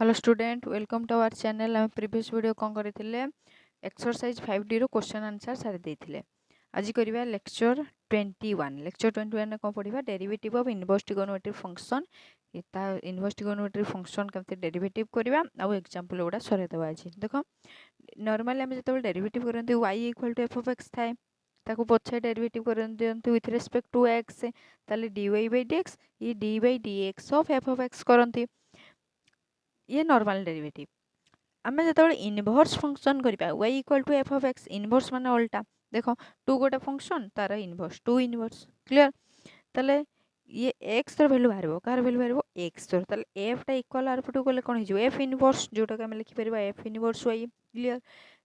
Hello student welcome to our channel आम previous video कौन करते एक्सरसाइज 5D रो question answer सारी देते आज करवा लेक्चर 21 कौन पढ़ा derivative of inverse trigonometric function inverse trigonometric function केमती डेरिवेटिव करवा आउ एग्जांपल गुड़ा सरदेवा आज देख नॉर्मली आम जो डेरिवेटिव करते y equal to F of X थाए ताको पछे डेरिवेटिव कर दियंतु विथ रिस्पेक्ट टू एक्स ताले dy बाय dx ये d by dx of F of X करंती ये नॉर्मल डेरिवेटिव आम जो इनवर्स फंक्शन करवा y equal to F of X inverse माने उल्टा देख टू गोटे फंक्शन तार इनवर्स टू इनवर्स क्लियर ताले ये एक्स वैल्यू बाहर कार वैल्यू बाहर एक्स ताले एफ टा इक्वल आर पटू गले कौन हो एफ इनवर्स जोटा आम लिखिपर एफ इनवर्स y क्लियर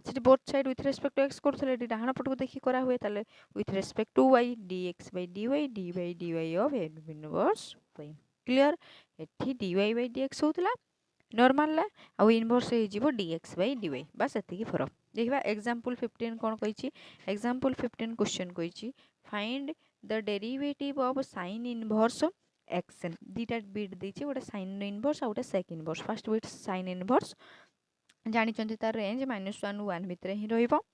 से both side with respect to x करते डाण पटू देखिए करा हुए ताले with respect to y dx by dy of f inverse y clear एठी dy by dx होतला नॉर्मल आउ इनवर्स हो dx by dy बस एतिकी फरक देखा एग्जांपल 15 कौन कही एग्जांपल 15 क्वेश्चन कही find the derivative of sine inverse X दीटा बिट देछि गोटे साइन इनवर्स आ गोटे sec inverse first bit sine inverse जानी तार रेंज -1 1 भितर ही रहिबो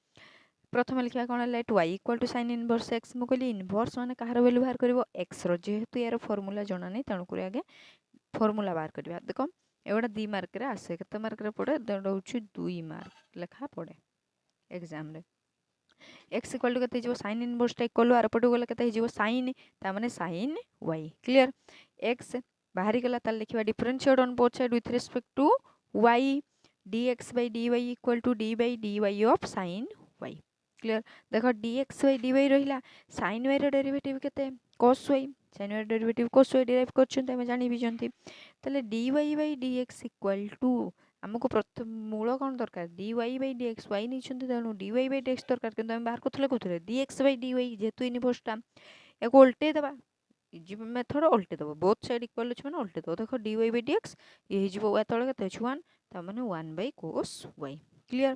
प्रथम लिखा कौन let y equal to sine inverse x मु कहली इनवर्स माने कहार वैल्यू बाहर करबो x रो जेहेतु यार फार्मूला जणा नै तणुकुरी आगे फार्मूला बाहर करबा देखो एगोटा 2 मार्क रे आसे केते मार्क रे पड़े दौड़छि 2 मार्क लेखा पड़े एग्जाम रे x इक्वल टू केते जिवो sin इनवर्स टा इक्वल आर पटो गले केते जिवो sin ता माने sin y क्लियर x बाहरी गला ताल लिखिबा differentiate on both side with respect to y dx by dy equal to d by dy of sin y clear देख dx by dy रहिला sin y रो डेरिवेटिव केते cos y sin y derivative cos y derive करछन हम जानि भी जंती ताले dy by dx equal to हमको प्रथम मूल कौन दरकार dy by dx y नहीं तेणु dy by dx दरकार किंतु हम बाहर करथले कोथरे dx by dy जेतु इनवर्स टा एको उल्टे दबा इजी मेथड उल्टे दबो बोथ साइड इक्वल अछि माने उल्टे दबो देखो dy by dx ये हिजबो या तळे केते 1 ता माने 1 by cos y clear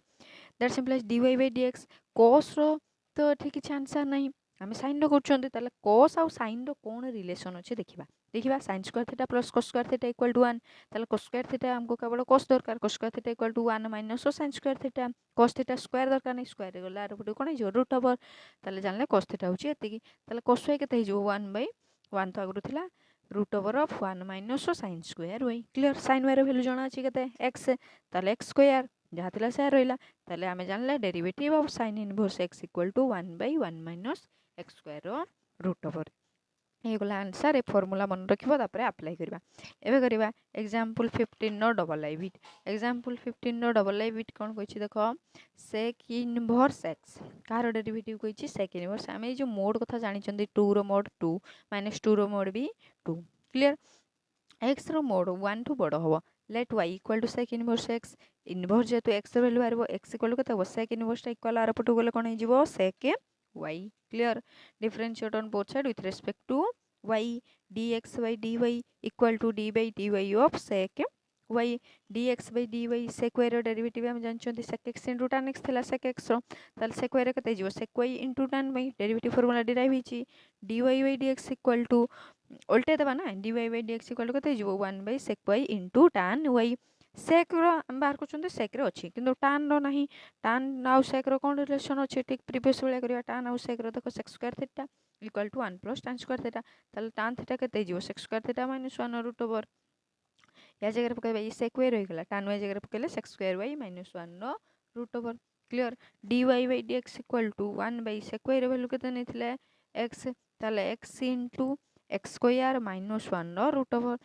that सिंपलाइज dy by dx cos रो तो ठीक किछ आंसर नहीं आम साइन रो करछन्ते ताले cos आउ sin रो कोन रिलेशन अछि देखिबा देखिबा sin square theta plus cos square theta equal to 1 ताले cos स्क्वायर थीटा हमको केवल cos दरकार cos square theta equal to 1 minus sin square theta cos theta square दरकार नहीं स्क्वायर गला आर पटो कोन हो रूट ओवर ताले जानले cos थीटा होची एतिकी ताले cos y केते हिजो 1 by 1 तो आगरु थिला root over of 1 minus sin square y clear sin y रो वैल्यू जणा अछि केते x ताले x स्क्वायर जहाँ थिला से रहिला ताले आमे जानले derivative of sin inverse x equal to 1 by 1 minus x square रो रूट ओवर ये गला आंसर ए फार्मूला मन रखिबो तापर अप्लाई करबा एबे करबा example 15 no double I bit example 15 no double I bit कोन कहिछि देखो sec इनवर्स x कार डेरिवेटिव कहिछि sec इनवर्स आमे जो मोड कथा जानि चंदी 2 रो मोड 2 -2 रो मोड भी 2 क्लियर x रो मोड 1 टू बड़ हबो let y equal to sec inverse x inverse जेतु x रो वैल्यू आरबो x इक्वल कते हो sec इनवर्स टा इक्वल आर पटु गले कोन हिजिबो sec y clear differentiate on both side with respect to y dx by dy equal to d by dy of sec y dx by dy sec y रो derivative हम जानछन्ती sec x into tan x थिला sec x रो ताल sec y रे कते जिवो sec y into tan y derivative formula derive हिची dy by dx equal to उल्टे दबा ना dy by dx equal to कते जिवो 1 by sec y into tan y sec रो हम बाहर करछन्ते sec रो अछि किंतु tan रो नाही tan नाउ sec रो कोन रिलेशन अछि ठीक प्रीवियस बेला करिया tan आउ sec रो देखो sec square theta equal to 1 plus tan square theta ताले tan थीटा केते जिवो sec square theta minus 1 root over या जगह पकाइबा ये sec y रहि गेला tan y जगह पकाइले sec स्क्वायर y माइनस 1 नो root over clear dy by dx equal to 1 by sec y रो वैल्यू केते नेथिले x ताले x into x square minus 1 नो रूट ओवर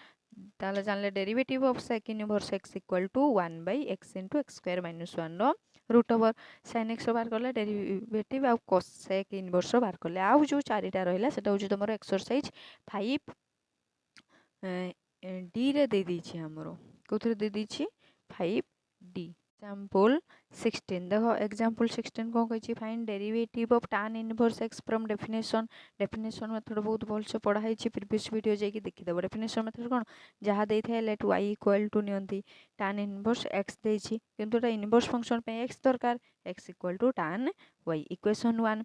ताले जानले derivative of sec inverse x equal to 1 by x into x square minus 1 नो root over sin x बाहर करले डेरिवेटिव आ cos sec इनवर्स बाहर करले आ जो चारिटा रहिला सेटा होची तमरो एक्सरसाइज 5 डी रे दे दी छी हमरो कोथरे दे दी छी 5 डी एग्जांपल 16 देखो एग्जांपल 16 को कहछि find derivative of tan inverse x from definition method बहुत भल से पढ़ा है प्रीवियस वीडियो जाई देखि देबो डेफिनेशन मेथड कोन जहा देइ थे लेट y इक्वल टू नियंती tan इनवर्स x देइ छी किंतु ता इनवर्स फंक्शन पे x दरकार x equal to tan y equation 1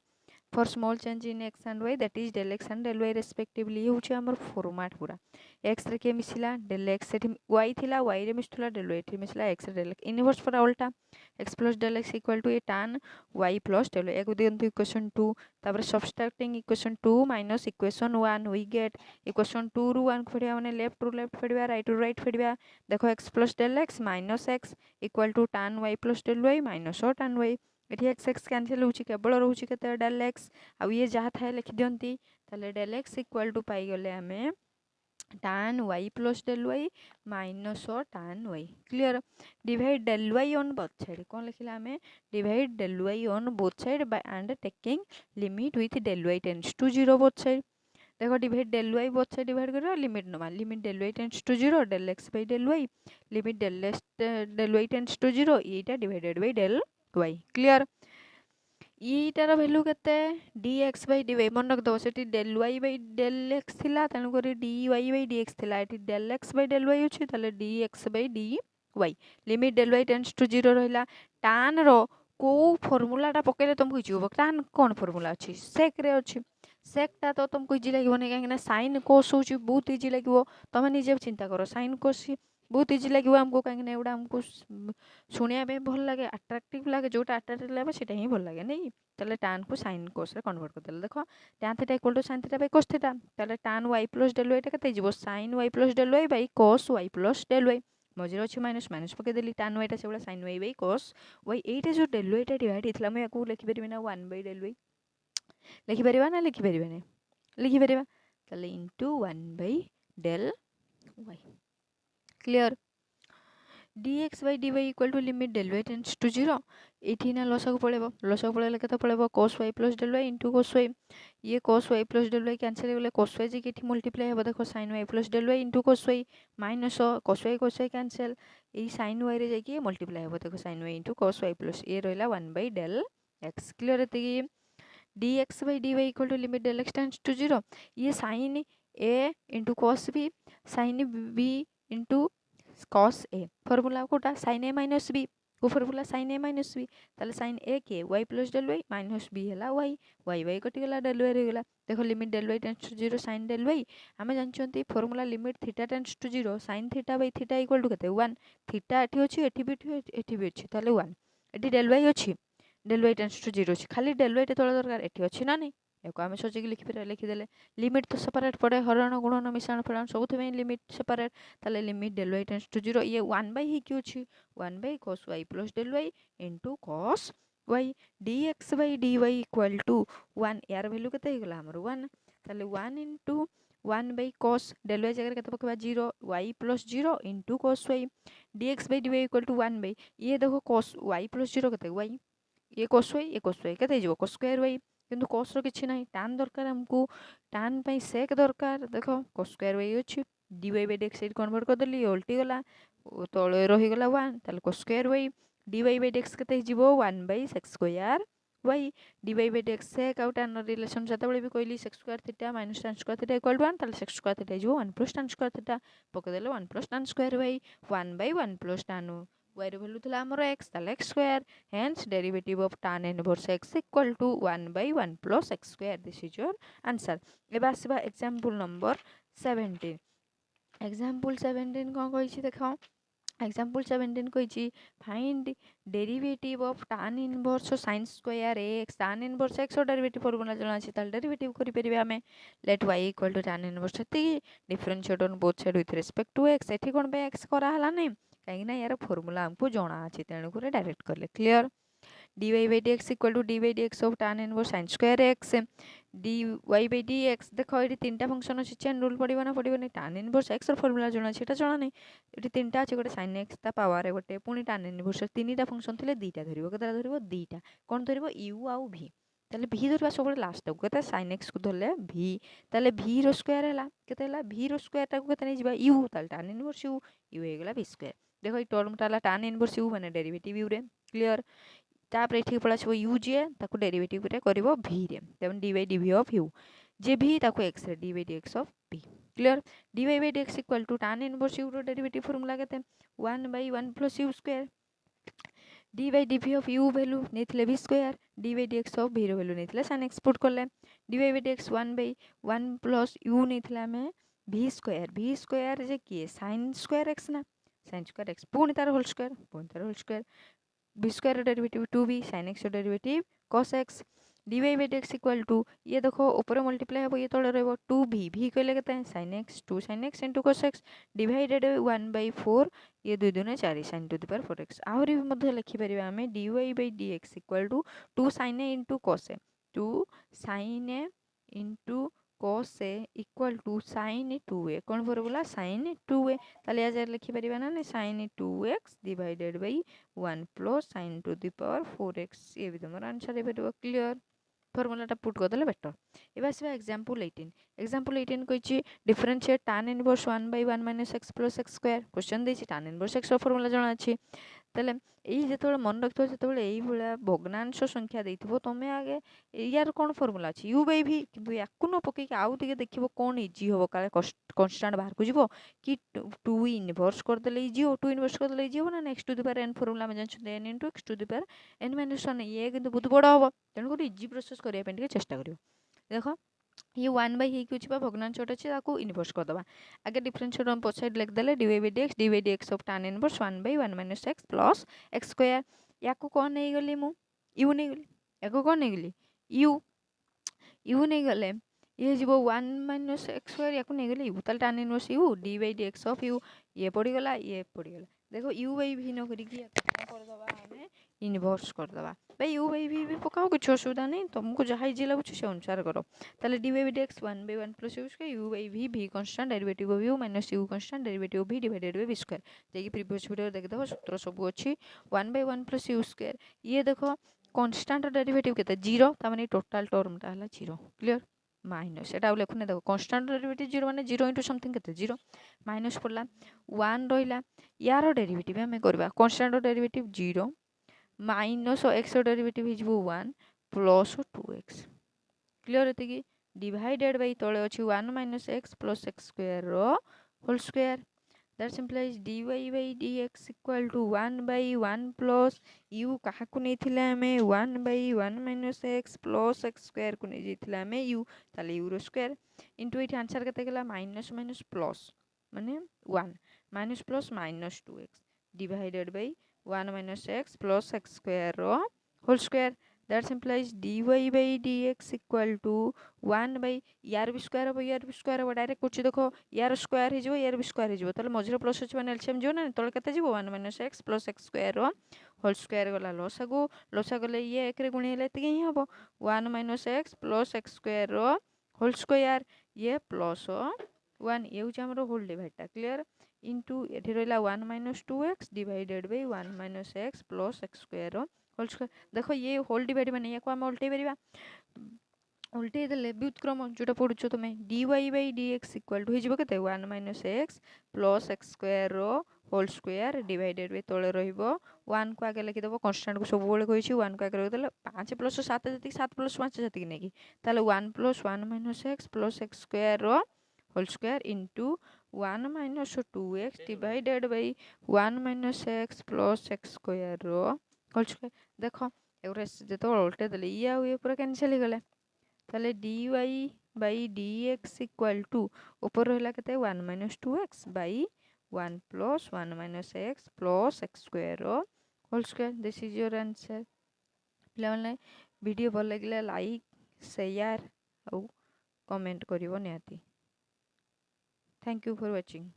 for small change in X and Y that is del X and del Y respectively ये होची हमर फॉर्मेट पूरा एक्स रे के मिसिला डेल एक्स सेठी वाई थिला वाई रे मिसुला डेल वाई थी मिसिला एक्स रे डेल एक्स इनवर्स फॉर उल्टा X plus del x equal to A tan Y plus del Y एको दियंतु इक्वेशन 2 तापर subtracting equation 2 minus equation 1 we get equation 2 रु 1 फेडिया माने लेफ्ट टू लेफ्ट फेडिया राइट टू राइट फेडिया देखो X plus del X minus X equal to tan Y plus del Y minus tan Y एठी एक्स एक्स कैंसिल होची केवल रहउची केते डेल एक्स आ ये जहाँ थाए लिखि दियंती ताले del x equal to pi गले हमें tan y plus del Y minus tan y clear divide del y on both side कौन लिखिला हमें divide del y on both side by and taking limit with del y tends to 0 both side देखो divide del y both side divide करो limit नमा limit del y tends to 0 del x by del y limit del y tends to 0 एटा divided by del y clear ईटार value केते dx by dy मन रख दो सेठी del y बाय del x थिला तनु करी dy बाय dx थिला एठी del x by del y अछि तले dx बाय dy लिमिट del y टेंड्स टू 0 रहिला tan रो को फार्मूला टा पकेले तुमको हिजो tan कोन फार्मूला अछि sec रे अछि sec टा तो तुमको इजी लागिवो नै काहे sin cos होछि बहुत इजी लागिवो तमे निजे चिंता करो sin cos बहुत इजी लगे आमको कहीं एवढा आमको शुणिया भल लगे अट्राक्टिव लगे जोटा अट्राक्टिव लगे सेटा ही भल लगे नहीं ताले tan को sin cos रे कन्वर्ट कर देले देखो tan theta equal to sin theta by cos theta ताले tan y plus del y टा कते जिवो sin y plus del y by cos y plus del y मझे अछि माइनस माइनस पके देली tan y टा सेबला sin y by cos y एटा जो del y टा डिवाइड हितला मैं याकू लिखि परिबे ना 1 बाय del y लिखि परिबा ना लिखि परिबे नै लिखि परिबा ताले into 1 by del y clear dx by dy equal to limit del y tends to 0 एठी ना लसक पळेबो केते पळेबो cos y plus del y into cos y ये cos y plus del y cancel हो गले cos y जे केठी multiply हेबो देखो sin y plus del y into cos y minus cos y cancel ए sin y रे जे multiply हेबो देखो sin y into cos y plus ये रहला 1 by del x क्लियर एते dx by dy equal to limit del x tends to 0 ये sin a into cos b sin b into cos a formula कोटा sin a minus b को formula sin a minus b ताले sin a के y plus del y minus b हला y कटि गला del y रे गला देखो limit del y tends to 0 sin del y हमें जानचंती formula limit theta tends to 0 sin theta by theta equal to कते 1 थीटा एठी अछि एठी भी अछि ताले 1 एठी del y अछि del y टेंड्स टू 0 अछि खाली del y टे तोला दरकार एठी अछि ना नहीं एको आमे सोचिक लिखि देले लिमिट तो सेपरेट पड़े हरण गुणन मिश्रण फलन सबथि में लिमिट सेपरेट ताले limit del y tends to 0 ये 1 बाय ही क्यू छी 1 by cos y plus del y into cos y dx by dy equal to 1 यार वैल्यू केते हे गेला हमर 1 ताले 1 into 1 by cos del y जगह केते पकबा 0 y plus 0 into cos y dx by dy equal to 1 by ये देखो cos y plus 0 केते y ये cos y केते जिवो cos square y किंतु cos रो किछि नाही tan दरकार हमकू tan पई sec दरकार देखो cos square y अछि dy by dx से कन्वर्ट कर देली उल्टी गला तळे रही गला 1 ताले cos square y dy by dx केते जिवो 1 by sec square y dy by dx sec out tan relation जते बळे भी कहली sec square थीटा minus tan square थीटा इक्वल टू 1 ताले sec square थीटा जिवो 1 plus tan square थीटा पके देले 1 plus tan square y 1 by 1 plus tan y रो वैल्यू थिला हमर x ताले x square hence derivative of tan inverse x equal to 1 by 1 plus x square this is your answer एबा आसीबा example number 17 example 17 कोन कहिछि देखो example 17 कहिछि find derivative of tan inverse sin square x tan inverse x और derivative formula जणा अछि ताल डेरिवेटिव करि परिबे हमें let y equal to tan inverse ती differentiate on both side with respect to x एठी कोन बे x करा हला नै कहीं ना यार फॉर्मूला हमको जाना अछि तेणु करे डायरेक्ट करले clear dy by dx equal to dy by dx of tan inverse sin square x dy by dx देखो एठी तीनटा फंक्शन अछि चेन रूल पडिबो ना पडिबो नै tan inverse x र फॉर्मूला जाना अछि एटा जाना नै एठी तीनटा अछि गोटे sin x ता पावर गोटे पुनी tan inverse तीनटा फंक्शन थिले दीटा धरिबो केता धरिबो दीटा कोन धरिबो u आउ v ताले v धरबा सब लास्ट को केता sin x को धरले v ताले v रो स्क्वायर हला केता हला v रो स्क्वायर ता को केता नै जिबा u ताले tan inverse u हे गेला v स्क्वायर देखो ई टर्म टाला tan इनवर्स u माने डेरिवेटिव u रे क्लियर तापर एठी पळा छबो u जे ताको डेरिवेटिव रे करबो v रे तबन dy by dv of u जे v ताको x रे dy by dx of v clear dy by dx equal to tan inverse u रो डेरिवेटिव फार्मूला केते 1 by 1 plus u square d by d v of u value नहीं v square d by d x of v value नहीं sine x put कले d by d x 1/1 plus u नहीं आम भि square जे किए sine square x ना sine square x पुणी तार whole square b square derivative 2b sine x derivative cos x dy by d x equal to ये देखो ऊपर मल्टीप्लाई हम ये तले रहा 2b भी कहले के sine x 2 sine x into cos x divided 1/4 ये 2 2 4 sine to the power 4x आहरी भी लिखिपर आम dy by d x equal to 2 sine a into cos a 2 sine a into cos a equal to sine 2a कौन formula sine 2a ताले आज लिखिपर ना sine 2x divided by 1 plus sine to the power 4x ये भी तुम answer हो clear फॉर्मूलाटा पुट करदे बेटर एवं आसवा एग्जांपल 18 एग्जांपल 18 कही differentiate tan inverse 1/1 minus x plus x square question देछि tan इनवर्स एक्स फॉर्मूला जाना अछि ताले यही जो मन रखिथो सेतबेले एई भलिया भग्नांश संख्या देइथिबो तमे आगे यार कोन फॉर्मूला अछि u बाई v किंतु याकु न पके आउ टिके देखिबो कोन इजी होबो काले कांस्टेंट बाहर को जिवो कि 2 इनवर्स कर देले इजी हो 2 इनवर्स कर देले इजी हो ना next to the power n formula में जानछु n * x to the power n - 1 ये किंतु बहुत बड़ होबो तेन को इजी प्रोसेस करिया पे टिके चेष्टा करियो देखो ये 1/ही भग्नांशटा अच्छे इनवर्स करदे आगे डिफरेंशिएट हम पछाड़ लिखदे D by d x of tan inverse 1/1 minus x plus x square या कौन नहीं गली मु यू नहीं गली या कौन नहीं गली यू नहीं गले ये जीव 1 माइनस एक्स स्क्वायर या नहीं गली यू ताल tan inverse U D by d x of you ये पड़गला देखो यू बाई भी न करिकी करदे इनवर्स करदे भाई यू बाई भी पकाओ कुछ असुविधा नहीं तुमको जहाँ इजी लगुच से अनुसार करो ताले d by d x 1/1 plus u by v constant derivative of u minus u constant derivative of v divided by v square देखिए प्रीवियस वीडियो देख देखो सूत्र सब अच्छी 1/1 प्लस यू स्क्वायर ये देखो कांस्टेंट डेरिवेटिव केते 0 ता माने टोटल टर्मटा हला 0 क्लियर माइनस एटा लिखुने देखो कांस्टेंट डेरिवेटिव 0 माने 0 * समथिंग केते 0 माइनस पड़ला 1 रहिला यार डेरिवेटिव हमें करबा constant derivative 0 minus x derivative हो 1 प्लस 2x क्लियर होती कि डिवाइडेड बाई तले अच्छी 1 minus x plus x square whole square that implies dy by dx equal to 1/1 plus u कहा को नहीं थिला हमें 1/1 minus x plus x square को नहीं थिला हमें u ताले u रो स्क्वायर इनटू एठी आंसर केते गेला माइनस माइनस प्लस माने 1 minus plus minus 2x divided by 1 minus x plus x square whole square that implies dy by dx equal to 1 by यार भी स्क्वायर हम डायरेक्ट कुछ देखो यार स्क्वायर हो यार भी स्क्वायर हो ताले मझरे प्लस अछि माने एलसीएम जो ना तले केते जीवो 1 minus x plus x square whole square गला लसा गले ये एक रे गुणी हेले एतिके ही हबो 1 minus x plus x square whole square ये प्लस 1 ये होछ हमरो होल डिवाइडटा क्लियर इंटू एठी रहला 1 minus 2x divided by 1 minus x plus x square whole square देखो ये होल डिवाइड माने या को हम उल्टे परिबा उल्टे देले व्युत्क्रम जोटा पढुछो तुमे dy by dx equal to हो जिवो केते 1 minus x plus x square whole square divided by तळे रहिबो 1 को आगे लिखि देबो कांस्टेंट को सब बेले कहिछि 1 को आगे रखि देले 5 प्लस 7 जति 7 प्लस 5 जति नेकी ताले 1 plus 1 minus x plus x square whole square into 1 minus 2x divided by 1 minus x plus x square whole square देखो एगरे जतो उल्टे देले ये आ ये पूरा कैंसिल हो गले ताले dy by dx equal to ऊपर रहला केते 1 minus 2x by 1 plus 1 minus x plus x square whole square this is your answer play video भल लगिला लाइक शेयर और कमेंट करिवो निहाती थैंक यू फॉर वाचिंग।